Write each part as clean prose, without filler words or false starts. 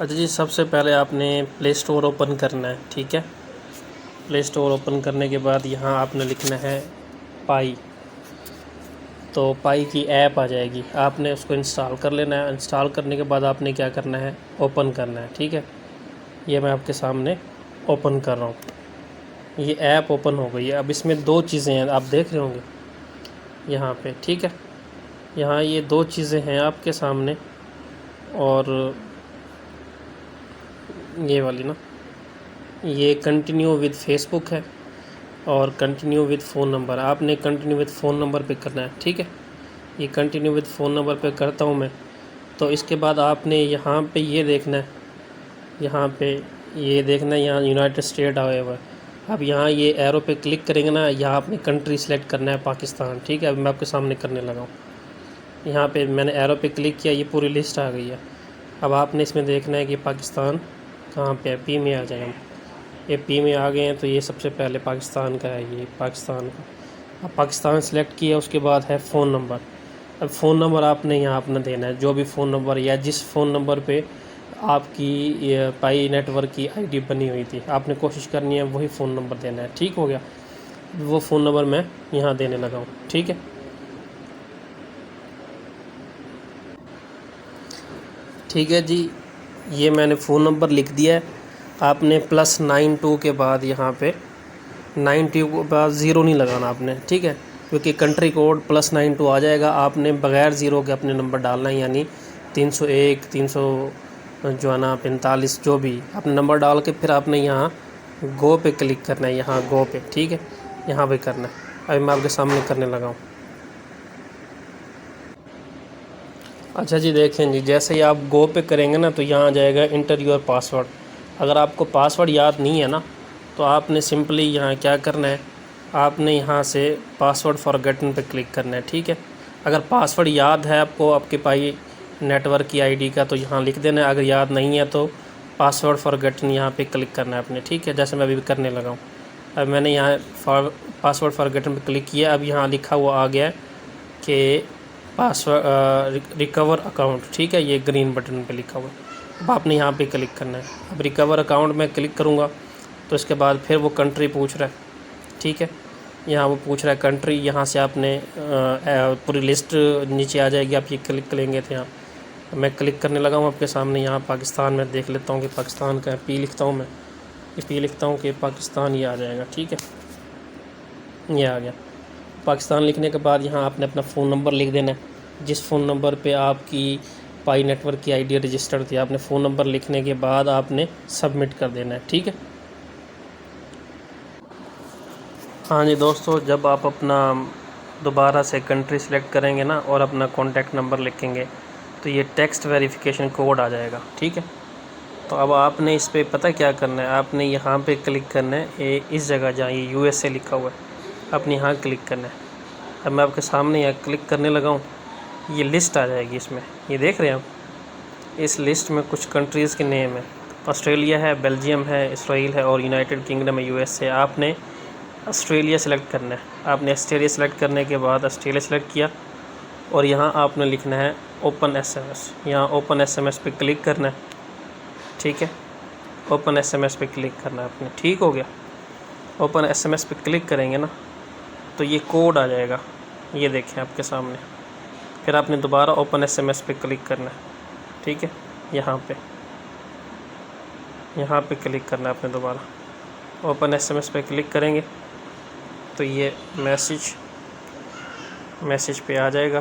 اچھا جی، سب سے پہلے آپ نے پلے اسٹور اوپن کرنا ہے، ٹھیک ہے۔ پلے اسٹور اوپن کرنے کے بعد یہاں آپ نے لکھنا ہے پائی، تو پائی کی ایپ آ جائے گی، آپ نے اس کو انسٹال کر لینا ہے۔ انسٹال کرنے کے بعد آپ نے کیا کرنا ہے، اوپن کرنا ہے، ٹھیک ہے۔ یہ میں آپ کے سامنے اوپن کر رہا ہوں، یہ ایپ اوپن ہو گئی ہے۔ اب اس میں دو چیزیں ہیں، آپ دیکھ رہے ہوں گے یہاں پہ، ٹھیک ہے۔ یہاں یہ دو چیزیں ہیں آپ کے سامنے، اور یہ والی نا، یہ کنٹینیو ود فیس بک ہے اور کنٹینیو ود فون نمبر۔ آپ نے کنٹینیو ود فون نمبر پہ کرنا ہے، ٹھیک ہے۔ یہ کنٹینیو ود فون نمبر پہ کرتا ہوں میں، تو اس کے بعد آپ نے یہاں پہ یہ دیکھنا ہے، یہاں پہ یہ دیکھنا ہے، یہاں یونائٹڈ اسٹیٹ آیا ہوا ہے۔ اب یہاں یہ ایرو پہ کلک کریں گے نا، یہاں آپ نے کنٹری سلیکٹ کرنا ہے پاکستان، ٹھیک ہے۔ اب میں آپ کے سامنے کرنے لگا ہوں، یہاں پہ میں نے ایرو پہ کلک کیا، یہ پوری لسٹ آ گئی ہے۔ اب آپ نے اس میں دیکھنا ہے کہ پاکستان کہاں پہ ہے، پی میں آ جائیں ہم، یہ پی میں آ گئے ہیں، تو یہ سب سے پہلے پاکستان کا ہے، یہ پاکستان کا۔ اب پاکستان سلیکٹ کیا، اس کے بعد ہے فون نمبر۔ اب فون نمبر آپ نے یہاں اپنا دینا ہے، جو بھی فون نمبر یا جس فون نمبر پہ آپ کی یہ پائی نیٹ ورک کی آئی ڈی بنی ہوئی تھی، آپ نے کوشش کرنی ہے وہی فون نمبر دینا ہے، ٹھیک ہو گیا۔ وہ فون نمبر میں یہاں دینے لگا ہوں، ٹھیک ہے۔ ٹھیک ہے جی، یہ میں نے فون نمبر لکھ دیا ہے۔ آپ نے +92 کے بعد یہاں پہ 92 کے بعد 0 نہیں لگانا آپ نے، ٹھیک ہے، کیونکہ کنٹری کوڈ +92 آ جائے گا۔ آپ نے بغیر 0 کے اپنے نمبر ڈالنا ہے، یعنی 301 300 جو ہے نا 45، جو بھی اپنے نمبر ڈال کے پھر آپ نے یہاں گو پہ کلک کرنا ہے، یہاں گو پہ، ٹھیک ہے، یہاں پہ کرنا ہے۔ ابھی میں آپ کے سامنے کرنے لگا ہوں۔ اچھا جی، دیکھیں جی، جیسے ہی آپ گو پہ کریں گے نا، تو یہاں آ جائے گا انٹر یور پاسورڈ۔ اگر آپ کو پاسورڈ یاد نہیں ہے نا، تو آپ نے سمپلی یہاں کیا کرنا ہے، آپ نے یہاں سے پاسورڈ فارگٹن پہ کلک کرنا ہے، ٹھیک ہے۔ اگر پاسورڈ یاد ہے آپ کو آپ کے پائی نیٹ ورک کی آئی ڈی کا، تو یہاں لکھ دینا ہے۔ اگر یاد نہیں ہے تو پاسورڈ فارگٹن یہاں پہ کلک کرنا ہے آپ نے، ٹھیک ہے، جیسے میں ابھی کرنے لگا ہوں۔ اب میں نے یہاں پاسورڈ فارگٹن پہ کلک کیا، اب یہاں لکھا ہوا آ گیا کہ ریکور اکاؤنٹ، ٹھیک ہے، یہ گرین بٹن پہ لکھا ہوا ہے۔ اب آپ نے یہاں پہ کلک کرنا ہے۔ اب ریکور اکاؤنٹ میں کلک کروں گا، تو اس کے بعد پھر وہ کنٹری پوچھ رہا ہے، ٹھیک ہے، یہاں وہ پوچھ رہا ہے کنٹری، یہاں سے آپ نے پوری لسٹ نیچے آ جائے گی، آپ یہ کلک کریں گے تو یہاں میں کلک کرنے لگا ہوں آپ کے سامنے۔ یہاں پاکستان میں دیکھ لیتا ہوں کہ پاکستان کا ہے، پی لکھتا ہوں میں، یہ پی لکھتا ہوں کہ پاکستان، یہ آ جائے گا، ٹھیک ہے، یہ آ گیا۔ پاکستان لکھنے کے بعد یہاں آپ نے اپنا فون نمبر لکھ دینا ہے، جس فون نمبر پہ آپ کی پائی نیٹ ورک کی آئی ڈی رجسٹرڈ تھی، آپ نے فون نمبر لکھنے کے بعد آپ نے سبمٹ کر دینا ہے، ٹھیک ہے۔ ہاں جی دوستو، جب آپ اپنا دوبارہ سے کنٹری سلیکٹ کریں گے نا اور اپنا کانٹیکٹ نمبر لکھیں گے، تو یہ ٹیکسٹ ویریفیکیشن کوڈ آ جائے گا، ٹھیک ہے۔ تو اب آپ نے اس پہ پتہ کیا کرنا ہے، آپ نے یہاں پہ کلک کرنا ہے، اس جگہ جہاں یہ USA لکھا ہوا ہے، آپ نے یہاں کلک کرنا ہے۔ اب میں آپ کے سامنے یہاں کلک کرنے لگا ہوں، یہ لسٹ آ جائے گی اس میں، یہ دیکھ رہے ہیں آپ، اس لسٹ میں کچھ کنٹریز کے نیم ہیں، آسٹریلیا ہے، بیلجیم ہے، اسرائیل ہے اور یونائٹڈ کنگڈم ہے، USA۔ آپ نے آسٹریلیا سلیکٹ کرنا ہے۔ آپ نے آسٹریلیا سلیکٹ کرنے کے بعد آسٹریلیا سلیکٹ کیا، اور یہاں آپ نے لکھنا ہے اوپن SMS، یہاں اوپن SMS پہ کلک کرنا ہے، ٹھیک ہے، اوپن SMS پہ کلک کرنا ہے آپ نے، ٹھیک ہو گیا۔ اوپن SMS پہ کلک کریں گے نا، تو یہ کوڈ آ جائے گا، یہ دیکھیں آپ کے سامنے۔ پھر آپ نے دوبارہ اوپن SMS پہ کلک کرنا ہے، ٹھیک ہے، یہاں پہ کلک کرنا ہے آپ نے دوبارہ۔ اوپن SMS پہ کلک کریں گے تو یہ میسیج پہ آ جائے گا۔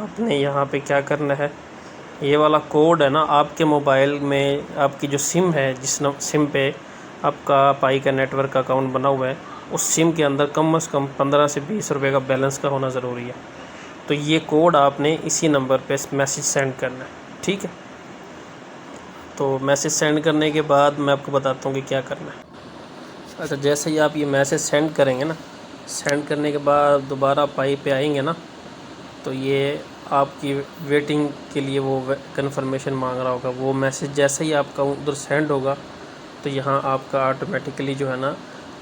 آپ نے یہاں پہ کیا کرنا ہے، یہ والا کوڈ ہے نا، آپ کے موبائل میں آپ کی جو سم ہے، جس سم پہ آپ کا پائی کا نیٹ ورک اکاؤنٹ بنا ہوا ہے، اس سم کے اندر کم از کم 15 سے 20 روپے کا بیلنس کا ہونا ضروری ہے۔ تو یہ کوڈ آپ نے اسی نمبر پہ میسیج سینڈ کرنا ہے، ٹھیک ہے۔ تو میسیج سینڈ کرنے کے بعد میں آپ کو بتاتا ہوں کہ کیا کرنا ہے۔ اچھا، جیسے ہی آپ یہ میسیج سینڈ کریں گے نا، سینڈ کرنے کے بعد دوبارہ پائی پہ آئیں گے نا، تو یہ آپ کی ویٹنگ کے لیے وہ کنفرمیشن مانگ رہا ہوگا۔ وہ میسیج جیسے ہی آپ کا ادھر سینڈ ہوگا، تو یہاں آپ کا آٹومیٹیکلی جو ہے نا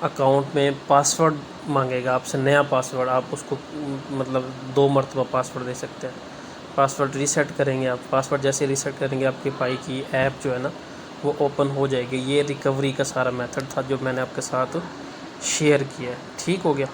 اکاؤنٹ میں پاسورڈ مانگے گا آپ سے، نیا پاسورڈ۔ آپ اس کو مطلب 2 مرتبہ پاسورڈ دے سکتے ہیں۔ پاسورڈ ریسیٹ کریں گے آپ، پاسورڈ جیسے ریسیٹ کریں گے آپ کی پائی کی ایپ جو ہے نا وہ اوپن ہو جائے گی۔ یہ ریکوری کا سارا میتھڈ تھا جو میں نے آپ کے ساتھ شیئر کیا ہے، ٹھیک ہو گیا۔